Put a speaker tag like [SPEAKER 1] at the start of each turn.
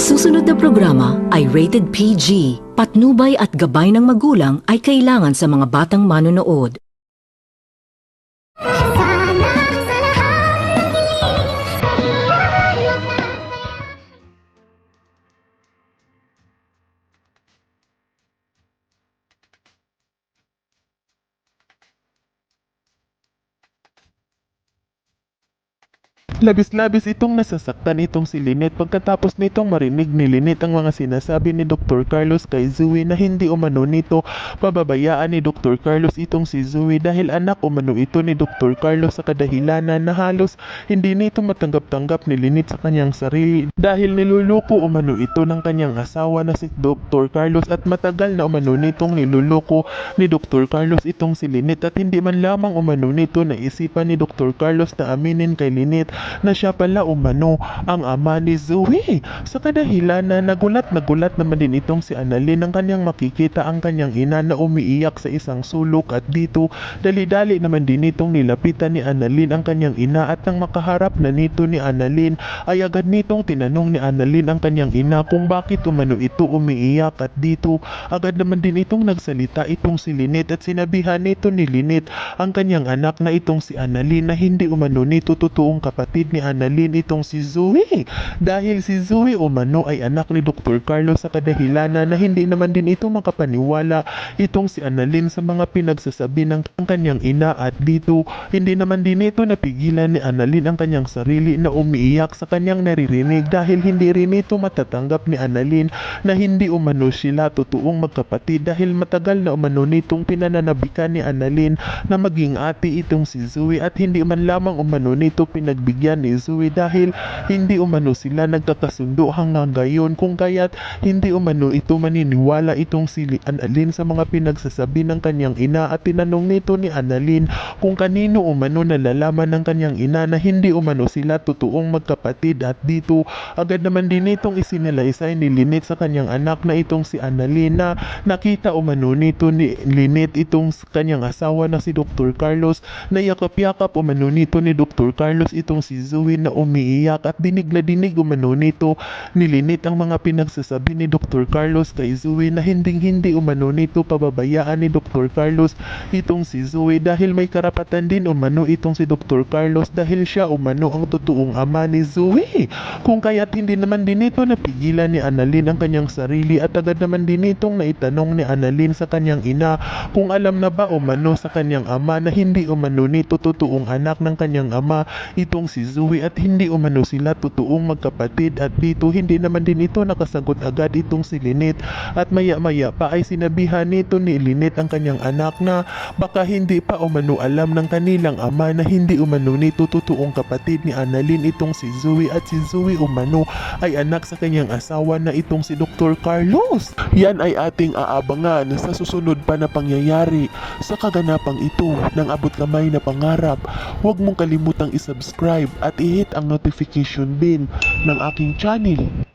[SPEAKER 1] susunod na programa ay rated PG. Patnubay at gabay ng magulang ay kailangan sa mga batang manonood.
[SPEAKER 2] Labis-labis itong nasasaktan itong si Lynette pagkatapos nitong marinig ni Lynette ang mga sinasabi ni Dr. Carlos kay Zoe na hindi umano nito pababayaan ni Dr. Carlos itong si Zoe dahil anak umano ito ni Dr. Carlos sa kadahilanan na halos hindi nito matanggap-tanggap ni Lynette sa kanyang sarili dahil niluluko umano ito ng kanyang asawa na si Dr. Carlos at matagal na umano nitong niluluko ni Dr. Carlos itong si Lynette at hindi man lamang umano nito naisipan ni Dr. Carlos na aminin kay Lynette na siya pala umano ang ama ni Zoe. Sa kadahilanan, nagulat naman din itong si Annalyn nang kanyang makikita ang kanyang ina na umiiyak sa isang sulok at dito dali-dali naman din itong nilapitan ni Annalyn ang kanyang ina at nang makaharap na nito ni Annalyn ay agad nitong tinanong ni Annalyn ang kanyang ina kung bakit umano ito umiiyak at dito agad naman din itong nagsalita itong si Lynette at sinabihan nito ni Lynette ang kanyang anak na itong si Annalyn na hindi umano nito totoong kapatid ni Annalyn itong si Zoe dahil si Zoe umano ay anak ni Dr. Carlos sa kadahilanan na hindi naman din ito makapaniwala itong si Annalyn sa mga pinagsasabi ng kanyang ina at dito hindi naman din ito napigilan ni Annalyn ang kanyang sarili na umiiyak sa kanyang naririnig dahil hindi rin ito matatanggap ni Annalyn na hindi umano sila totoong magkapatid dahil matagal na umano nitong pinananabikan ni Annalyn na maging ate itong si Zoe at hindi man lamang umano nito pinagbigyan ni Zoe dahil hindi umano sila nagkakasundo hanggang gayon kung kaya't hindi umano ito maniniwala itong si Annalyn sa mga pinagsasabi ng kanyang ina at tinanong nito ni Annalyn kung kanino umano nalalaman ng kanyang ina na hindi umano sila totoong magkapatid at dito agad naman din itong isinalaysay ni Lynette sa kanyang anak na itong si Annalyn na nakita umano nito ni Lynette itong kanyang asawa na si Dr. Carlos na yakap-yakap umano nito ni Dr. Carlos itong si Zoe na umiiyak at dinig na dinig umano nito ni Lynette ang mga pinagsasabi ni Dr. Carlos kay Zoe na hindi umano nito pababayaan ni Dr. Carlos itong si Zoe dahil may karapatan din umano itong si Dr. Carlos dahil siya umano ang totoong ama ni Zoe. Kung kaya't hindi naman din ito napigilan ni Annalyn ang kanyang sarili at agad naman din itong naitanong ni Annalyn sa kanyang ina kung alam na ba umano sa kanyang ama na hindi umano nito totoong anak ng kanyang ama itong si Zoe at hindi umano sila totoong magkapatid at dito hindi naman din ito nakasagot agad itong si Lynette at maya-maya pa ay sinabihan nito ni Lynette ang kanyang anak na baka hindi pa umano alam ng kanilang ama na hindi umano nito totoong kapatid ni Annalyn itong si Zoe at si Zoe umano ay anak sa kanyang asawa na itong si Dr. Carlos. Yan ay ating aabangan sa susunod pa na pangyayari sa kaganapang ito ng abot kamay na pangarap. Huwag mong kalimutang isubscribe at i-hit ang notification bell ng aking channel